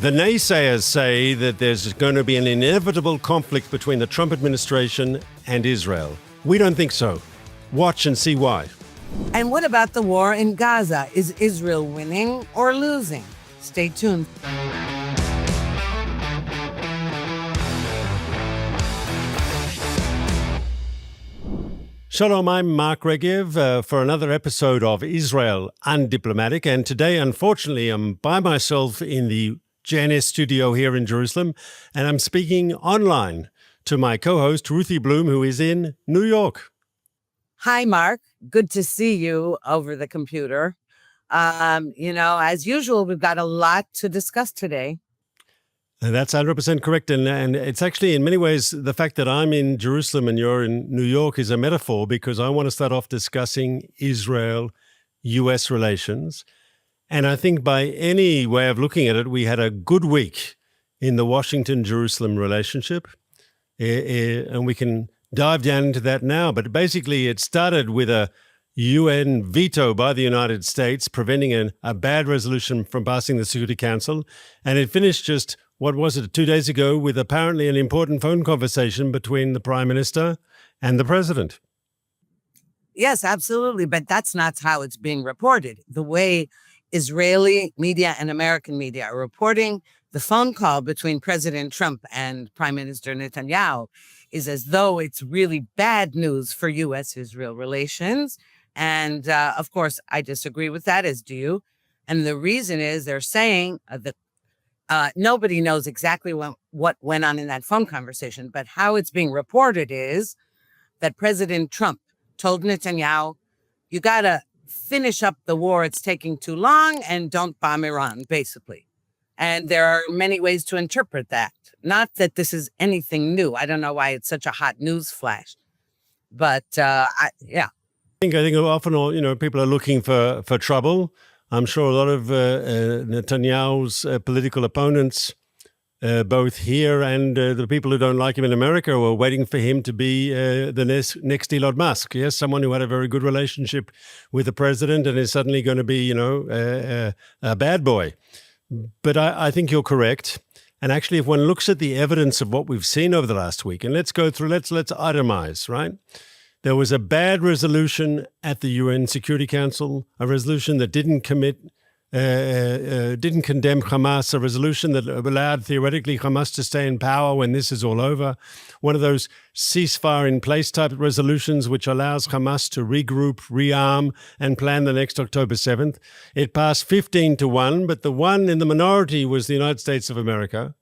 The naysayers say that there's going to be an inevitable conflict between the Trump administration and Israel. We don't think so. Watch and see why. And what about the war in Gaza? Is Israel winning or losing? Stay tuned. Shalom, I'm Mark Regev for another episode of Israel Undiplomatic. And today, unfortunately, I'm by myself in the JNS studio here in Jerusalem, and I'm speaking online to my co-host, Ruthie Blum, who is in New York. Hi, Mark. Good to see you over the computer. As usual, we've got a lot to discuss today. That's 100% correct. And it's actually, in many ways, the fact that I'm in Jerusalem and you're in New York is a metaphor, because I want to start off discussing Israel-US relations. And I think by any way of looking at it, we had a good week in the Washington-Jerusalem relationship. And we can dive down into that now. But basically, it started with a UN veto by the United States preventing a bad resolution from passing the Security Council. And it finished just, 2 days ago, with apparently an important phone conversation between the Prime Minister and the President. Yes, absolutely. But that's not how it's being reported. The way Israeli media and American media are reporting the phone call between President Trump and Prime Minister Netanyahu is as though it's really bad news for U.S.-Israel relations. And of course, I disagree with that, as do you. And the reason is they're saying that nobody knows exactly what went on in that phone conversation. But how it's being reported is that President Trump told Netanyahu, you got to finish up the war. It's taking too long, and don't bomb Iran, basically. And there are many ways to interpret that. Not that this is anything new. I don't know why it's such a hot news flash. But I think often, people are looking for trouble. I'm sure a lot of Netanyahu's political opponents, both here and the people who don't like him in America, were waiting for him to be the next Elon Musk. Yes, someone who had a very good relationship with the president and is suddenly going to be, a bad boy. But I think you're correct. And actually, if one looks at the evidence of what we've seen over the last week, and let's go through, let's itemize, right? There was a bad resolution at the UN Security Council, a resolution that didn't condemn Hamas, a resolution that allowed theoretically Hamas to stay in power when this is all over. One of those ceasefire in place type resolutions which allows Hamas to regroup, rearm, and plan the next October 7th. It passed 15-1, but the one in the minority was the United States of America.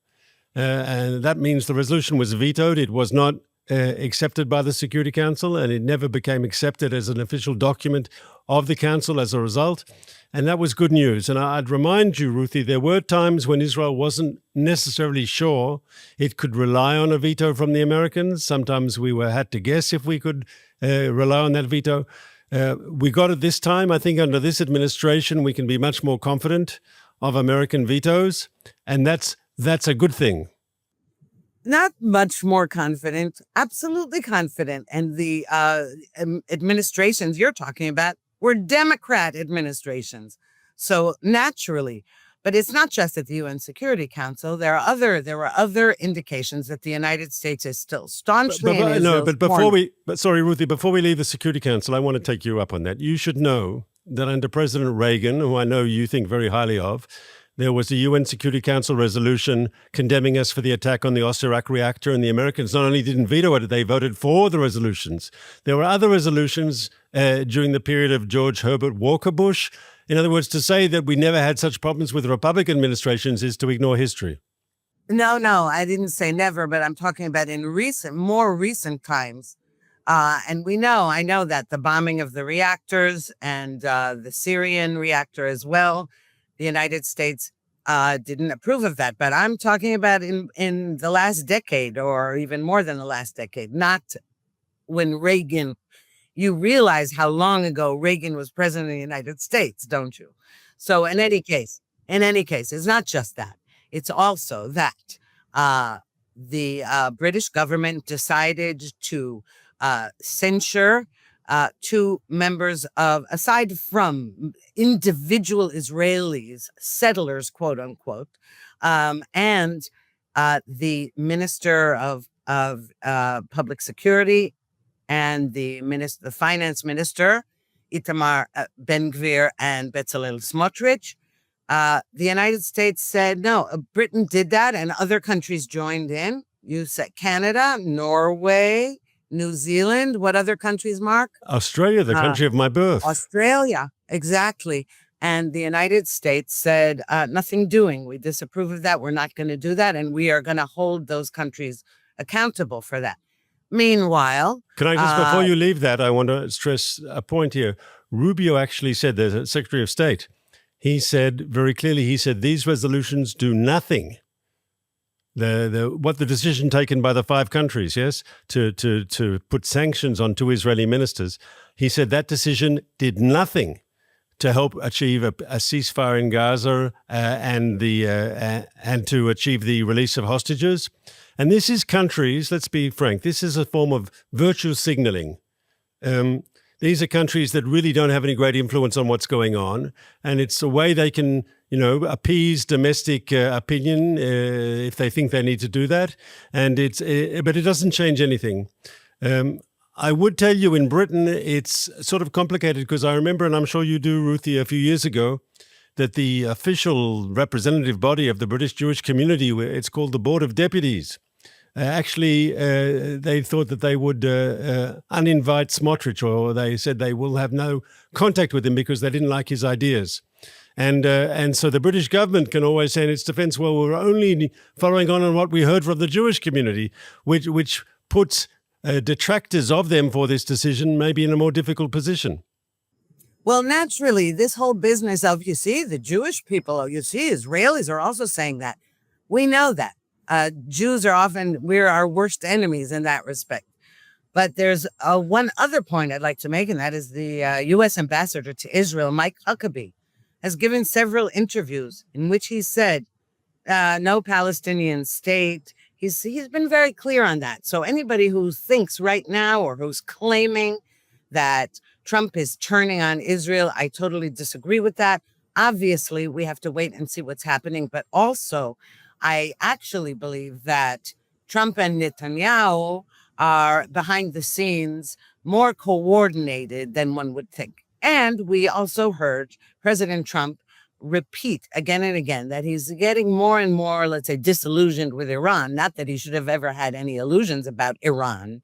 And that means the resolution was vetoed. It was not accepted by the Security Council, and it never became accepted as an official document of the Council as a result. And that was good news. And I'd remind you, Ruthie, there were times when Israel wasn't necessarily sure it could rely on a veto from the Americans. Sometimes we had to guess if we could rely on that veto. We got it this time. I think under this administration, we can be much more confident of American vetoes. And that's a good thing. Not much more confident, absolutely confident. And the administrations you're talking about were Democrat administrations. So naturally, but it's not just at the UN Security Council. There were other indications that the United States is still staunchly in Israel's corner. Sorry, Ruthie, before we leave the Security Council, I want to take you up on that. You should know that under President Reagan, who I know you think very highly of, there was a UN Security Council resolution condemning us for the attack on the Iraq reactor, and the Americans not only didn't veto it, they voted for the resolutions. There were other resolutions during the period of George Herbert Walker Bush. In other words, to say that we never had such problems with Republican administrations is to ignore history. No, I didn't say never, but I'm talking about in more recent times. And I know that the bombing of the reactors and the Syrian reactor as well, the United States didn't approve of that. But I'm talking about in the last decade, or even more than the last decade, not when Reagan. You realize how long ago Reagan was president of the United States, don't you? So in any case, it's not just that. It's also that the British government decided to censure two members of, aside from individual Israelis, settlers, quote unquote, and the Minister of Public Security and the Finance Minister, Itamar Ben-Gvir and Bezalel Smotrich. The United States said, no, Britain did that and other countries joined in. You said Canada, Norway, New Zealand. What other countries, Mark? Australia, the country of my birth. Australia, exactly. And the United States said, nothing doing. We disapprove of that. We're not going to do that. And we are going to hold those countries accountable for that. Meanwhile, can I just, before you leave that, I want to stress a point here. Rubio actually said, the Secretary of State, he said very clearly, he said, these resolutions do nothing. What the decision taken by the 5 countries, yes, to put sanctions on 2 Israeli ministers, he said that decision did nothing to help achieve a ceasefire in Gaza and to achieve the release of hostages. And this is countries, let's be frank, this is a form of virtue signaling. These are countries that really don't have any great influence on what's going on. And it's a way they can, appease domestic opinion if they think they need to do that. And but it doesn't change anything. I would tell you in Britain, it's sort of complicated because I remember, and I'm sure you do, Ruthie, a few years ago, that the official representative body of the British Jewish community, it's called the Board of Deputies, they thought that they would uninvite Smotrich, or they said they will have no contact with him because they didn't like his ideas. And so the British government can always say in its defense, well, we're only following on what we heard from the Jewish community, which puts detractors of them for this decision maybe in a more difficult position. Well, naturally, this whole business of, the Jewish people, Israelis are also saying that. We know that. Jews are we're our worst enemies in that respect. But there's one other point I'd like to make, and that is the U.S. ambassador to Israel, Mike Huckabee, has given several interviews in which he said, no Palestinian state. He's been very clear on that. So anybody who thinks right now or who's claiming that Trump is turning on Israel, I totally disagree with that. Obviously, we have to wait and see what's happening. But also, I actually believe that Trump and Netanyahu are behind the scenes more coordinated than one would think. And we also heard President Trump repeat again and again that he's getting more and more, let's say, disillusioned with Iran. Not that he should have ever had any illusions about Iran,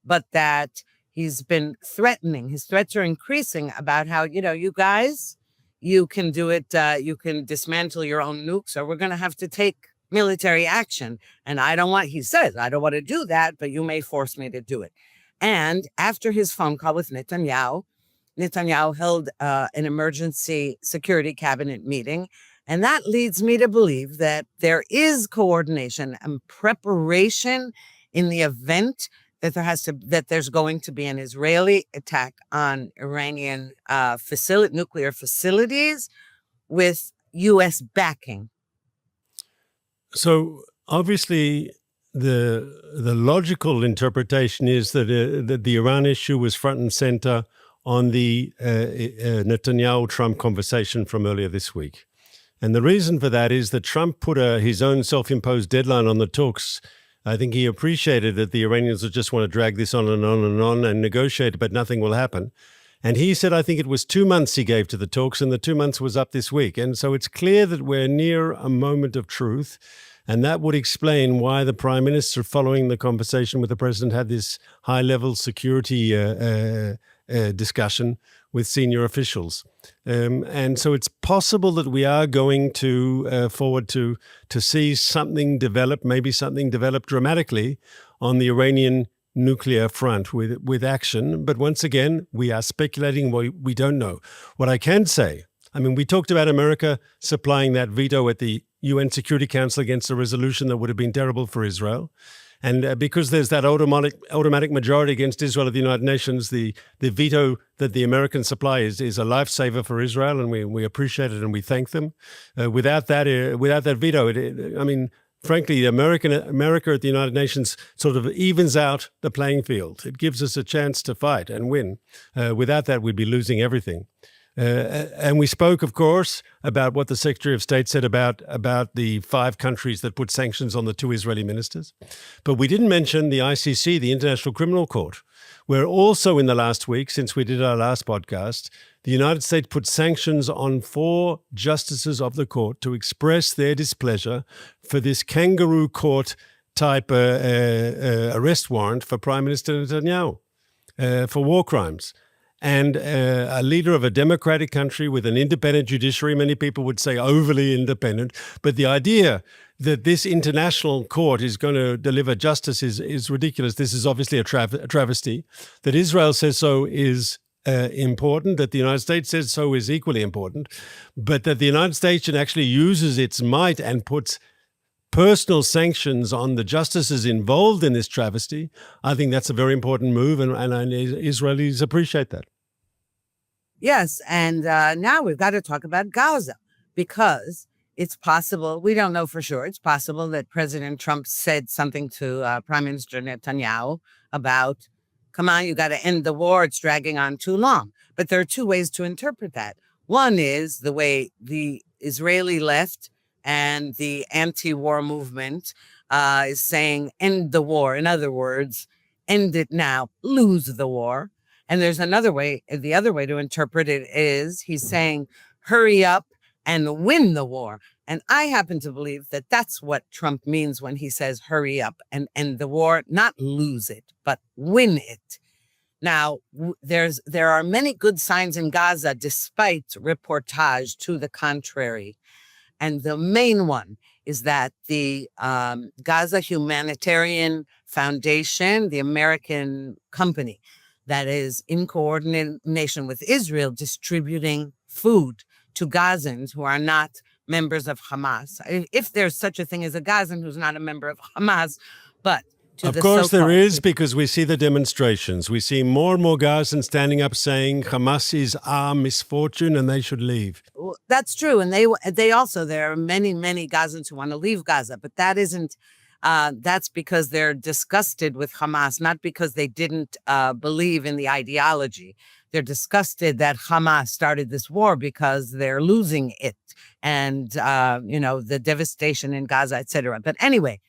but that he's been threatening. His threats are increasing about how, you guys, you can do it. You can dismantle your own nukes, or we're going to have to take military action. And he says, I don't want to do that, but you may force me to do it. And after his phone call with Netanyahu held an emergency security cabinet meeting. And that leads me to believe that there is coordination and preparation in the event that there's going to be an Israeli attack on Iranian nuclear facilities with U.S. backing. So obviously, the logical interpretation is that the Iran issue was front and center on the Netanyahu-Trump conversation from earlier this week. And the reason for that is that Trump put his own self-imposed deadline on the talks. I think he appreciated that the Iranians would just want to drag this on and on and on and negotiate, but nothing will happen. And he said, I think it was 2 months he gave to the talks, and the 2 months was up this week. And so it's clear that we're near a moment of truth. And that would explain why the prime minister, following the conversation with the president, had this high-level security discussion with senior officials. And so it's possible that we are going to forward to see something develop, maybe something develop dramatically on the Iranian nuclear front with action. But once again, we are speculating. We don't know. What I can say, we talked about America supplying that veto at the UN Security Council against a resolution that would have been terrible for Israel. And because there's that automatic majority against Israel at the United Nations, the veto that the Americans supply is a lifesaver for Israel, and we appreciate it and we thank them. Without that veto, frankly, America at the United Nations sort of evens out the playing field. It gives us a chance to fight and win. Without that, we'd be losing everything. And we spoke, of course, about what the Secretary of State said about the 5 countries that put sanctions on the 2 Israeli ministers. But we didn't mention the ICC, the International Criminal Court, where also in the last week, since we did our last podcast, the United States put sanctions on 4 justices of the court to express their displeasure for this kangaroo court type arrest warrant for Prime Minister Netanyahu for war crimes. And a leader of a democratic country with an independent judiciary, many people would say overly independent, but the idea that this international court is going to deliver justice is ridiculous. This is obviously a travesty. That Israel says so is important, that the United States says so is equally important, but that the United States actually uses its might and puts personal sanctions on the justices involved in this travesty, I think that's a very important move, and Israelis appreciate that. Yes, and now we've got to talk about Gaza, because it's possible, we don't know for sure, it's possible that President Trump said something to Prime Minister Netanyahu about, come on, you got to end the war, it's dragging on too long. But there are 2 ways to interpret that. One is the way the Israeli left and the anti-war movement is saying, end the war. In other words, end it now, lose the war. And there's another way, the other way to interpret it is he's saying, hurry up and win the war. And I happen to believe that that's what Trump means when he says, hurry up and end the war, not lose it, but win it. Now, there are many good signs in Gaza, despite reportage to the contrary. And the main one is that the Gaza Humanitarian Foundation, the American company that is in coordination with Israel, distributing food to Gazans who are not members of Hamas. If there's such a thing as a Gazan who's not a member of Hamas, but of course there is, because we see the demonstrations. We see more and more Gazans standing up saying Hamas is our misfortune and they should leave. Well, that's true. And they also, there are many, many Gazans who want to leave Gaza, but that isn't, that's because they're disgusted with Hamas, not because they didn't believe in the ideology. They're disgusted that Hamas started this war because they're losing it and, the devastation in Gaza, et cetera. But anyway,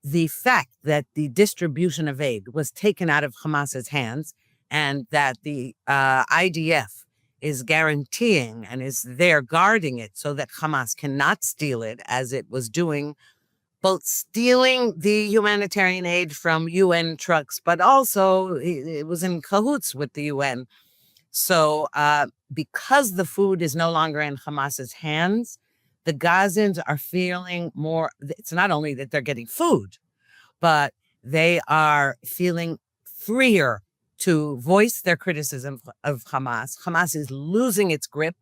the fact that the distribution of aid was taken out of Hamas's hands and that the IDF is guaranteeing and is there guarding it so that Hamas cannot steal it, as it was doing, both stealing the humanitarian aid from UN trucks, but also it was in cahoots with the UN. So because the food is no longer in Hamas's hands, the Gazans are feeling more, it's not only that they're getting food, but they are feeling freer to voice their criticism of Hamas. Hamas is losing its grip.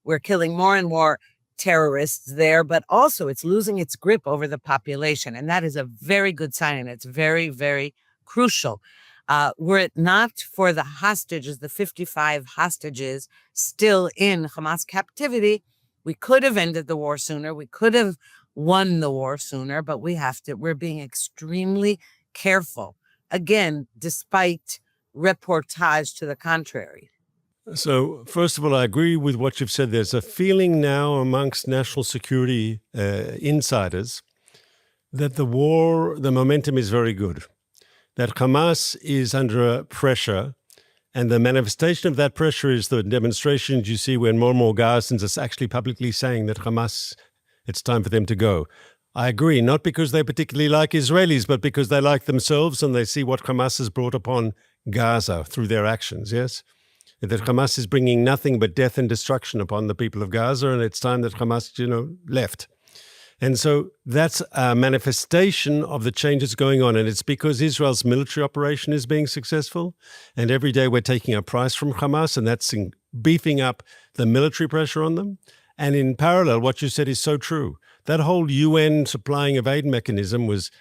We're killing more and more terrorists there, but also it's losing its grip over the population. And that is a very good sign. And it's very, very crucial. Were it not for the hostages, the 55 hostages still in Hamas captivity, we could have ended the war sooner. We could have won the war sooner, but we're being extremely careful. Again, despite reportage to the contrary. So, first of all, I agree with what you've said. There's a feeling now amongst national security insiders that the momentum is very good, that Hamas is under pressure, and the manifestation of that pressure is the demonstrations you see when more and more Gazans are actually publicly saying that Hamas, it's time for them to go. I agree, not because they particularly like Israelis, but because they like themselves and they see what Hamas has brought upon Gaza through their actions, yes? That Hamas is bringing nothing but death and destruction upon the people of Gaza, and it's time that Hamas, left. And so that's a manifestation of the changes going on. And it's because Israel's military operation is being successful. And every day we're taking a price from Hamas, and that's beefing up the military pressure on them. And in parallel, what you said is so true. That whole UN supplying of aid mechanism was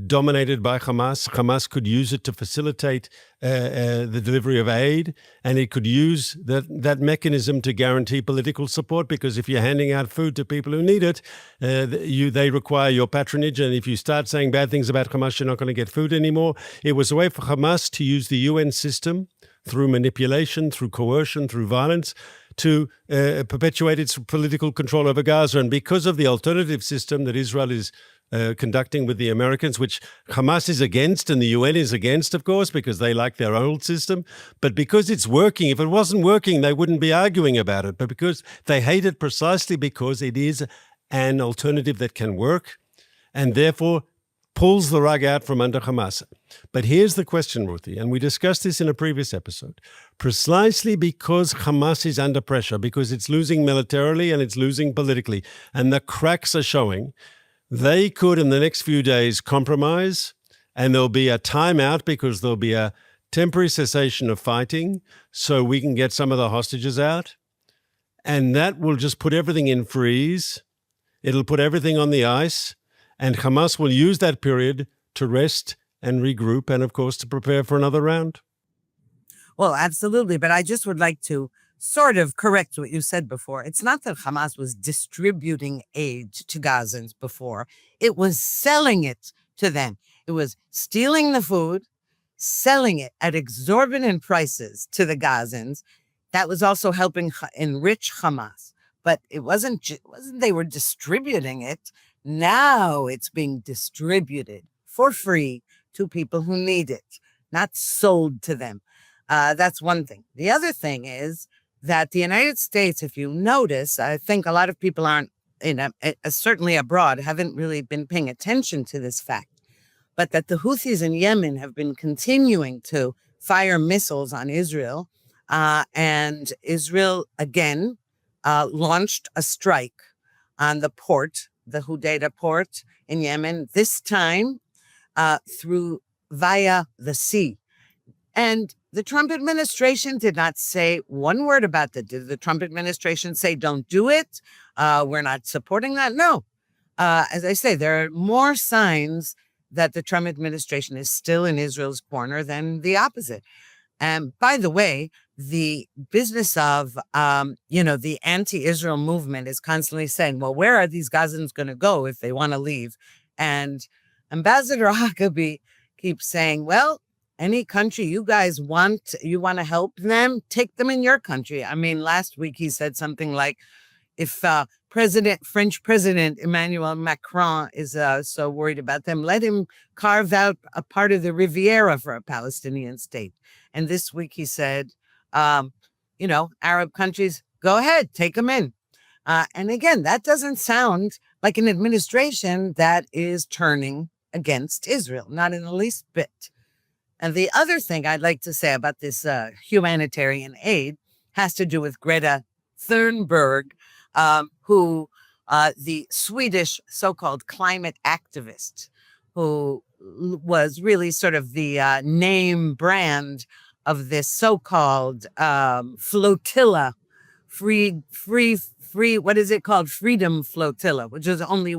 dominated by Hamas. Hamas could use it to facilitate the delivery of aid, and it could use that mechanism to guarantee political support, because if you're handing out food to people who need it, they require your patronage, and if you start saying bad things about Hamas, you're not going to get food anymore. It was a way for Hamas to use the UN system through manipulation, through coercion, through violence, to perpetuate its political control over Gaza. And because of the alternative system that Israel is conducting with the Americans, which Hamas is against and the UN is against, of course, because they like their old system. But because it's working, if it wasn't working, they wouldn't be arguing about it. But because they hate it precisely because it is an alternative that can work and therefore pulls the rug out from under Hamas. But here's the question, Ruthie, and we discussed this in a previous episode. Precisely because Hamas is under pressure, because it's losing militarily and it's losing politically, and the cracks are showing, they could, in the next few days, compromise, and there'll be a timeout because there'll be a temporary cessation of fighting so we can get some of the hostages out. And that will just put everything in freeze. It'll put everything on the ice, and Hamas will use that period to rest and regroup and, of course, to prepare for another round. Well, absolutely. But I just would like to sort of correct what you said before. It's not that Hamas was distributing aid to Gazans before. It was selling it to them. It was stealing the food, selling it at exorbitant prices to the Gazans. That was also helping enrich Hamas. But it wasn't they were distributing it. Now it's being distributed for free to people who need it, not sold to them. That's one thing. The other thing is that the United States, if you notice, I think a lot of people aren't, certainly abroad, haven't really been paying attention to this fact, but that the Houthis in Yemen have been continuing to fire missiles on Israel, and Israel again launched a strike on the port, the Hodeidah port in Yemen, this time via the sea. And the Trump administration did not say one word about that. Did the Trump administration say, don't do it? We're not supporting that? No. As I say, there are more signs that the Trump administration is still in Israel's corner than the opposite. And by the way, the business of, the anti-Israel movement is constantly saying, well, where are these Gazans going to go if they want to leave? And Ambassador Huckabee keeps saying, well, any country you guys want to help them, take them in your country. I mean, last week he said something like, if French President Emmanuel Macron is so worried about them, let him carve out a part of the Riviera for a Palestinian state. And this week he said, Arab countries, go ahead, take them in. And again, that doesn't sound like an administration that is turning against Israel, not in the least bit. And the other thing I'd like to say about this humanitarian aid has to do with Greta Thunberg, who the Swedish so-called climate activist, who was really sort of the name brand of this so-called Flotilla, what is it called? Freedom Flotilla, which was only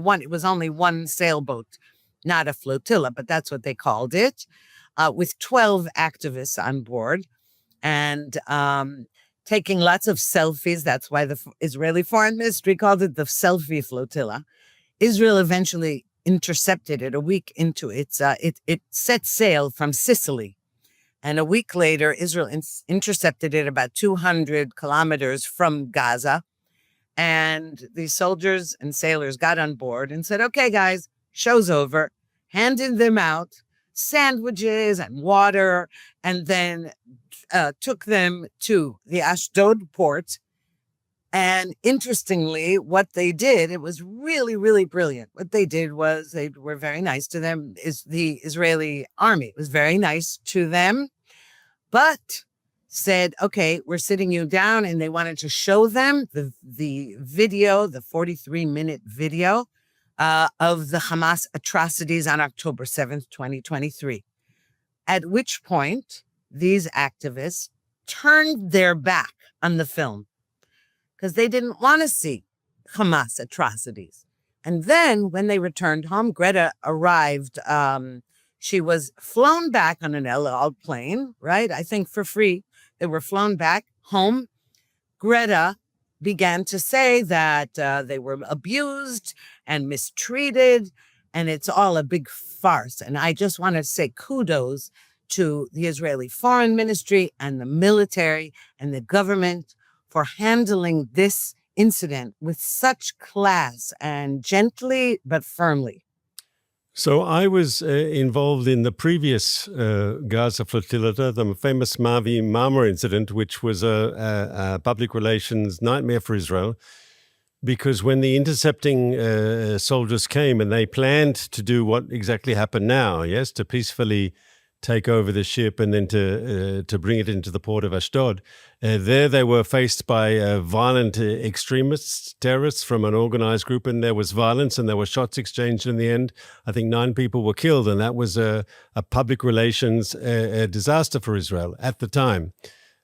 one sailboat, not a flotilla, but that's what they called it. With 12 activists on board and taking lots of selfies. That's why the Israeli Foreign Ministry called it the selfie flotilla. Israel eventually intercepted it a week into it set sail from Sicily. And a week later, Israel intercepted it about 200 kilometers from Gaza. And the soldiers and sailors got on board and said, okay, guys, show's over, handed them out sandwiches and water, and then took them to the Ashdod port. And interestingly, what they did, it was really, really brilliant. What they did was they were very nice to them. Is the Israeli army was very nice to them, but said, okay, we're sitting you down. And they wanted to show them the video, the 43-minute video of the Hamas atrocities on October 7th, 2023. At which point, these activists turned their back on the film because they didn't want to see Hamas atrocities. And then when they returned home, Greta arrived. She was flown back on an El Al plane, right? I think for free. They were flown back home. Greta began to say that they were abused and mistreated, and it's all a big farce. And I just want to say kudos to the Israeli Foreign Ministry and the military and the government for handling this incident with such class and gently but firmly. So I was involved in the previous Gaza flotilla, the famous Mavi Marmara incident, which was a public relations nightmare for Israel, because when the intercepting soldiers came and they planned to do what exactly happened now, yes, to peacefully take over the ship and then to bring it into the port of Ashdod. There they were faced by violent extremists, terrorists from an organized group, and there was violence and there were shots exchanged in the end. I think 9 people were killed, and that was a public relations disaster for Israel at the time.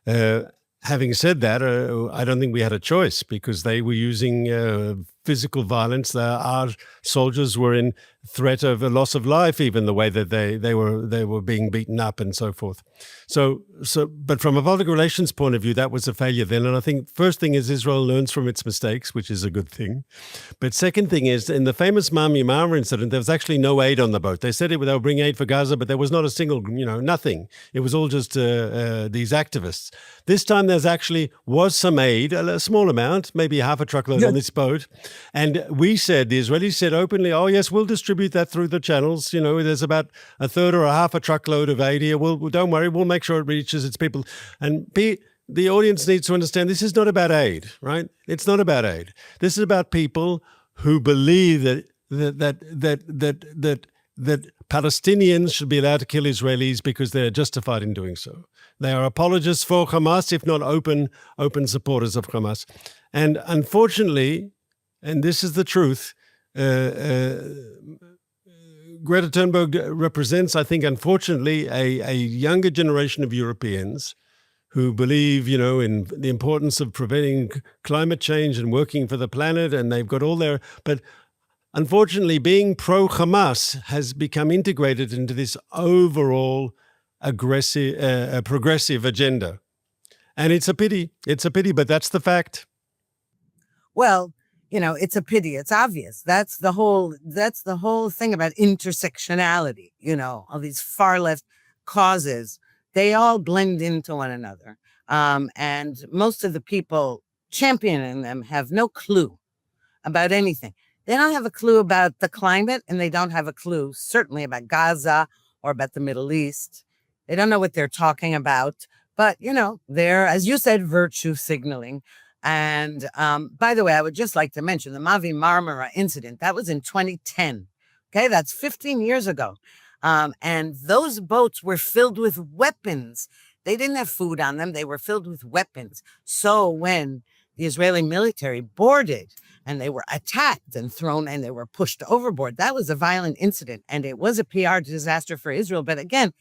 Having said that, I don't think we had a choice because they were using physical violence. Our soldiers were in threat of a loss of life, even the way that they were being beaten up and so forth. But from a public relations point of view, that was a failure then. And I think first thing is Israel learns from its mistakes, which is a good thing. But second thing is, in the famous Mavi Marmara incident, there was actually no aid on the boat. They said they would bring aid for Gaza, but there was not a single, nothing. It was all just these activists. This time there was some aid, a small amount, maybe half a truckload on this boat. And the Israelis said openly, oh yes, we'll distribute that through the channels. There's about a third or a half a truckload of aid here. Don't worry, we'll make sure it reaches its people. And the audience needs to understand this is not about aid, right? It's not about aid. This is about people who believe that Palestinians should be allowed to kill Israelis because they're justified in doing so. They are apologists for Hamas, if not open supporters of Hamas. And unfortunately, and this is the truth, Greta Thunberg represents, I think, unfortunately, a younger generation of Europeans who believe, in the importance of preventing climate change and working for the planet, and they've got all their... But unfortunately, being pro-Hamas has become integrated into this overall progressive agenda. And it's a pity. It's a pity, but that's the fact. Well, it's a pity. It's obvious. That's the whole thing about intersectionality. All these far left causes, they all blend into one another. And most of the people championing them have no clue about anything. They don't have a clue about the climate, and they don't have a clue, certainly, about Gaza or about the Middle East. They don't know what they're talking about. But, they're, as you said, virtue signaling. And by the way, I would just like to mention the Mavi Marmara incident. That was in 2010. Okay, that's 15 years ago. And those boats were filled with weapons. They didn't have food on them. They were filled with weapons. So when the Israeli military boarded and they were attacked and thrown and they were pushed overboard, that was a violent incident. And it was a PR disaster for Israel. But again,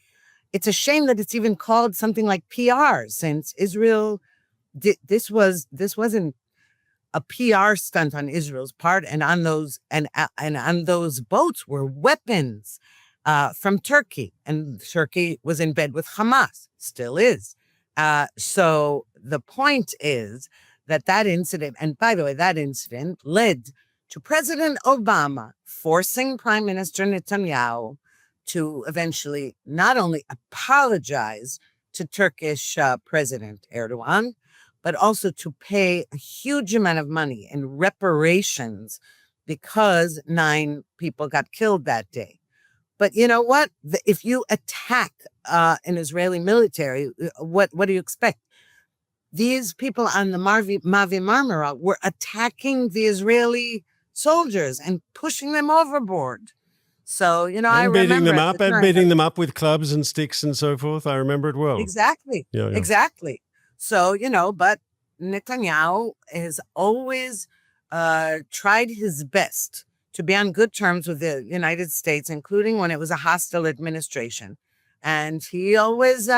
it's a shame that it's even called something like PR, since Israel... This wasn't a PR stunt on Israel's part, and on those boats were weapons from Turkey, and Turkey was in bed with Hamas, still is. So the point is that incident, and by the way, that incident led to President Obama forcing Prime Minister Netanyahu to eventually not only apologize to Turkish President Erdogan, but also to pay a huge amount of money in reparations because 9 people got killed that day. But you know what? If you attack an Israeli military, what do you expect? These people on the Mavi Marmara were attacking the Israeli soldiers and pushing them overboard. So, I remember... beating them up with clubs and sticks and so forth. I remember it well. Exactly. Yeah. Exactly. So, but Netanyahu has always tried his best to be on good terms with the United States, including when it was a hostile administration. And he always,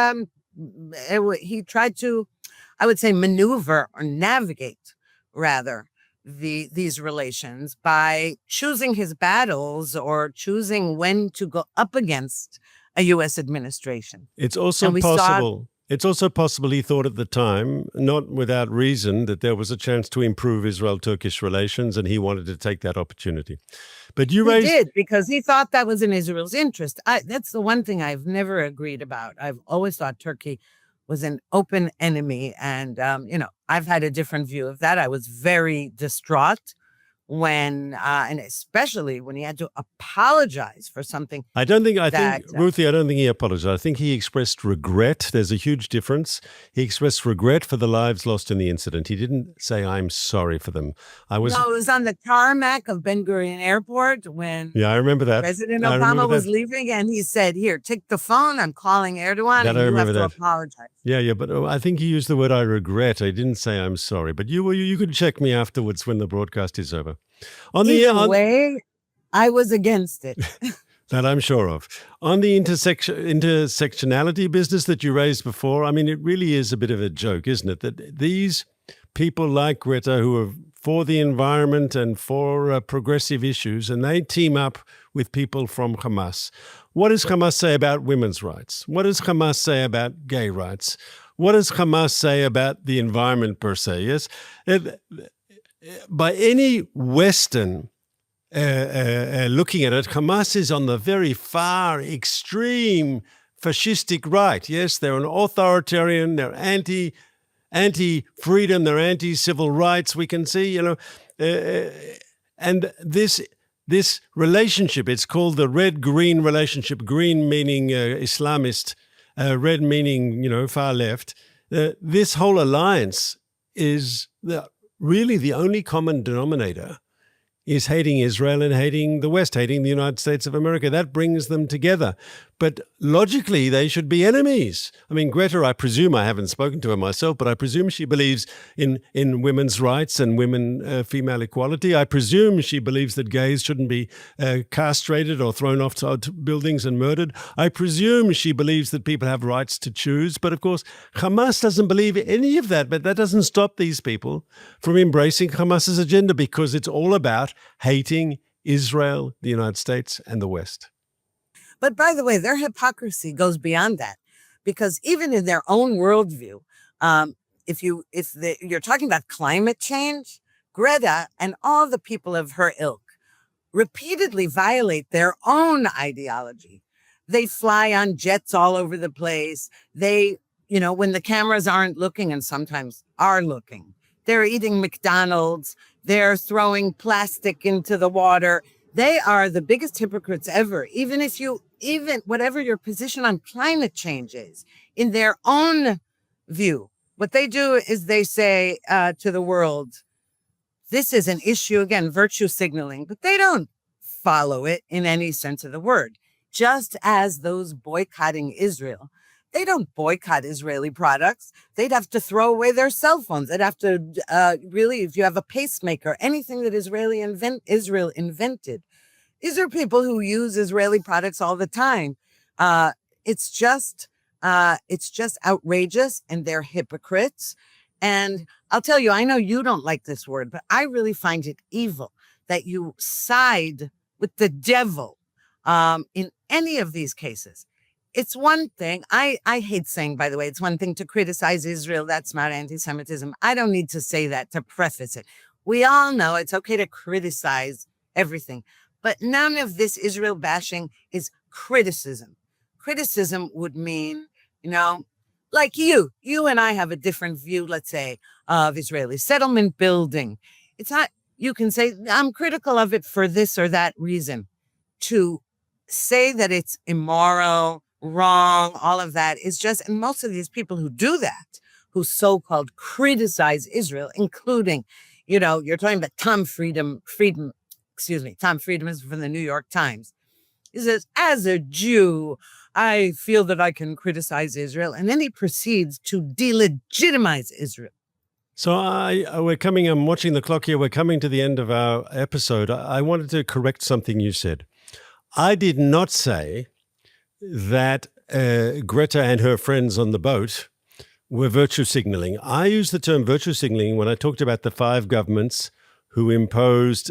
he tried to, I would say, maneuver or navigate, rather, these relations by choosing his battles or choosing when to go up against a U.S. administration. It's also possible... It's also possible he thought at the time, not without reason, that there was a chance to improve Israel-Turkish relations, and he wanted to take that opportunity. But he did, because he thought that was in Israel's interest. That's the one thing I've never agreed about. I've always thought Turkey was an open enemy, and I've had a different view of that. I was very distraught when, and especially when he had to apologize for something I think, that, Ruthie, I don't think he apologized. I think he expressed regret. There's a huge difference. He expressed regret for the lives lost in the incident. He didn't say, I'm sorry for them. no, it was on the tarmac of Ben Gurion Airport when Yeah, I remember that. President I remember Obama was that. leaving, and he said, here, take the phone. I'm calling Erdogan, That and I you have remember to that. apologize. Yeah, but I think he used the word I regret. I didn't say I'm sorry. But you could check me afterwards when the broadcast is over. Either way, I was against it. That I'm sure of. On the intersectionality business that you raised before, I mean, it really is a bit of a joke, isn't it? That these people like Greta who are for the environment and for progressive issues, and they team up with people from Hamas. What does Hamas say about women's rights? What does Hamas say about gay rights? What does Hamas say about the environment per se? Yes, by any Western looking at it, Hamas is on the very far extreme fascistic right. Yes, they're an authoritarian. They're anti-freedom. They're anti-civil rights. We can see, and this relationship. It's called the red-green relationship. Green meaning Islamist, red meaning far left. This whole alliance is really the only common denominator is hating Israel and hating the West, hating the United States of America. That brings them together. But logically, they should be enemies. I mean, Greta, I presume, I haven't spoken to her myself, but I presume she believes in women's rights and female equality. I presume she believes that gays shouldn't be castrated or thrown off buildings and murdered. I presume she believes that people have rights to choose. But of course, Hamas doesn't believe any of that. But that doesn't stop these people from embracing Hamas's agenda, because it's all about hating Israel, the United States, and the West. But by the way, their hypocrisy goes beyond that, because even in their own worldview, if you're talking about climate change, Greta and all the people of her ilk repeatedly violate their own ideology. They fly on jets all over the place. They, when the cameras aren't looking, and sometimes are looking, they're eating McDonald's. They're throwing plastic into the water. They are the biggest hypocrites ever. Even whatever your position on climate change is, in their own view, what they do is they say to the world, this is an issue, again, virtue signaling, but they don't follow it in any sense of the word. Just as those boycotting Israel, they don't boycott Israeli products. They'd have to throw away their cell phones. They'd have to really, if you have a pacemaker, anything that Israel invented. These are people who use Israeli products all the time. It's just outrageous, and they're hypocrites. And I'll tell you, I know you don't like this word, but I really find it evil that you side with the devil in any of these cases. It's one thing, I hate saying, by the way, it's one thing to criticize Israel. That's not anti-Semitism. I don't need to say that to preface it. We all know it's okay to criticize everything, but none of this Israel bashing is criticism. Criticism would mean, like you and I have a different view, let's say, of Israeli settlement building. It's not, you can say, I'm critical of it for this or that reason. To say that it's immoral, wrong, all of that is just, and most of these people who do that, who so-called criticize Israel, including, you're talking about Tom Friedman is from the New York Times. He says, as a Jew, I feel that I can criticize Israel. And then he proceeds to delegitimize Israel. So I'm watching the clock here. We're coming to the end of our episode. I wanted to correct something you said. I did not say that Greta and her friends on the boat were virtue signaling. I used the term virtue signaling when I talked about the 5 governments who imposed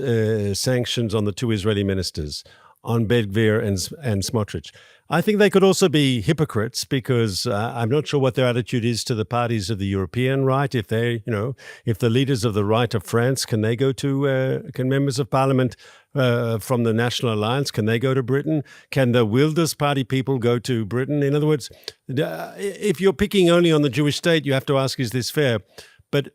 sanctions on the 2 Israeli ministers, on Ben-Gvir and Smotrich. I think they could also be hypocrites, because I'm not sure what their attitude is to the parties of the European right. If if the leaders of the right of France, can members of parliament from the National Alliance, can they go to Britain? Can the Wilders Party people go to Britain? In other words, if you're picking only on the Jewish state, you have to ask, is this fair? But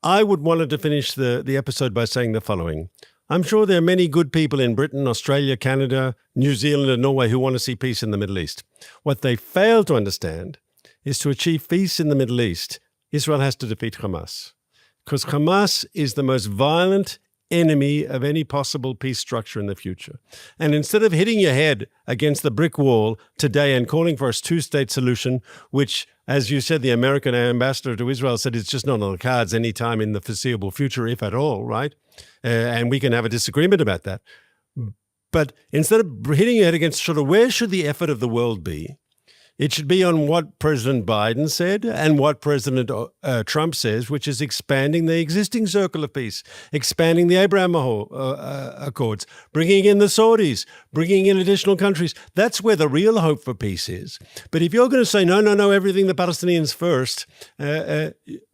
I would wanted to finish the episode by saying the following. I'm sure there are many good people in Britain, Australia, Canada, New Zealand, and Norway who want to see peace in the Middle East. What they fail to understand is to achieve peace in the Middle East, Israel has to defeat Hamas. Because Hamas is the most violent enemy of any possible peace structure in the future. And instead of hitting your head against the brick wall today and calling for a two-state solution, which, as you said, the American ambassador to Israel said it's just not on the cards anytime in the foreseeable future, if at all, right? And we can have a disagreement about that. But instead of hitting your head against sort of where should the effort of the world be, it should be on what President Biden said and what President Trump says, which is expanding the existing circle of peace, expanding the Abraham Accords, bringing in the Saudis, bringing in additional countries. That's where the real hope for peace is. But if you're going to say, no, everything the Palestinians first,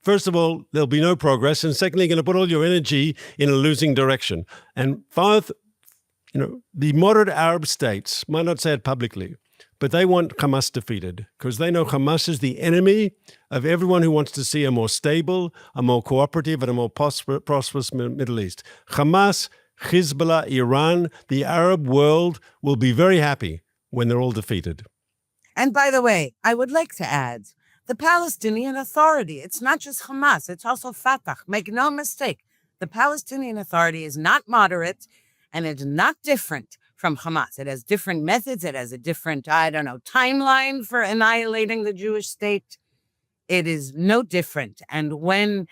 first of all, there'll be no progress. And secondly, you're going to put all your energy in a losing direction. And fourth, the moderate Arab states might not say it publicly, but they want Hamas defeated because they know Hamas is the enemy of everyone who wants to see a more stable, a more cooperative, and a more prosperous Middle East. Hamas, Hezbollah, Iran, the Arab world will be very happy when they're all defeated. And by the way, I would like to add, the Palestinian Authority, it's not just Hamas, it's also Fatah. Make no mistake, the Palestinian Authority is not moderate and it's not different from Hamas. It has different methods. It has a different, timeline for annihilating the Jewish state. It is no different. And when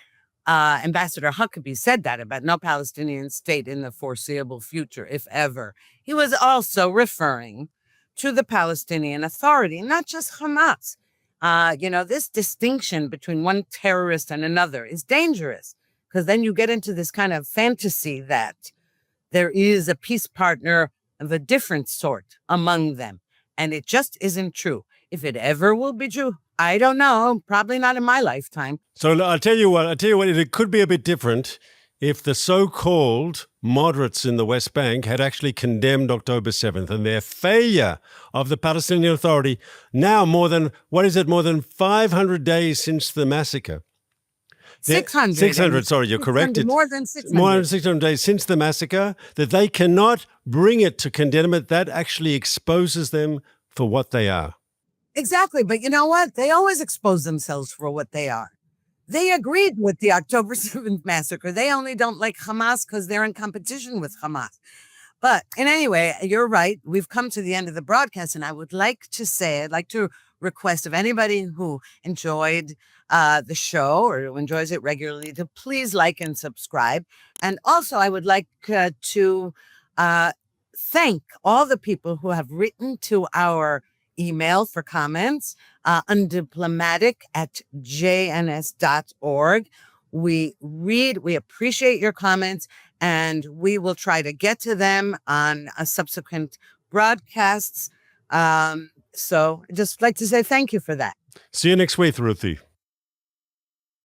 Ambassador Huckabee said that about no Palestinian state in the foreseeable future, if ever, he was also referring to the Palestinian Authority, not just Hamas. This distinction between one terrorist and another is dangerous because then you get into this kind of fantasy that there is a peace partner of a different sort among them. And it just isn't true. If it ever will be true, I don't know. Probably not in my lifetime. So I'll tell you what, it could be a bit different if the so-called moderates in the West Bank had actually condemned October 7th and their failure of the Palestinian Authority now more than 500 days since the massacre. 600. 600, sorry, you're correct. More than 600. More than 600 days since the massacre, that they cannot bring it to condemn it. That actually exposes them for what they are. Exactly. But you know what? They always expose themselves for what they are. They agreed with the October 7th massacre. They only don't like Hamas because they're in competition with Hamas. But in any way, you're right. We've come to the end of the broadcast, and I would like to request of anybody who enjoyed the show or who enjoys it regularly to please like and subscribe. And also, I would like to thank all the people who have written to our email for comments, undiplomatic@jns.org. We appreciate your comments, and we will try to get to them on subsequent broadcasts. So I'd just like to say thank you for that. See you next week, Ruthie.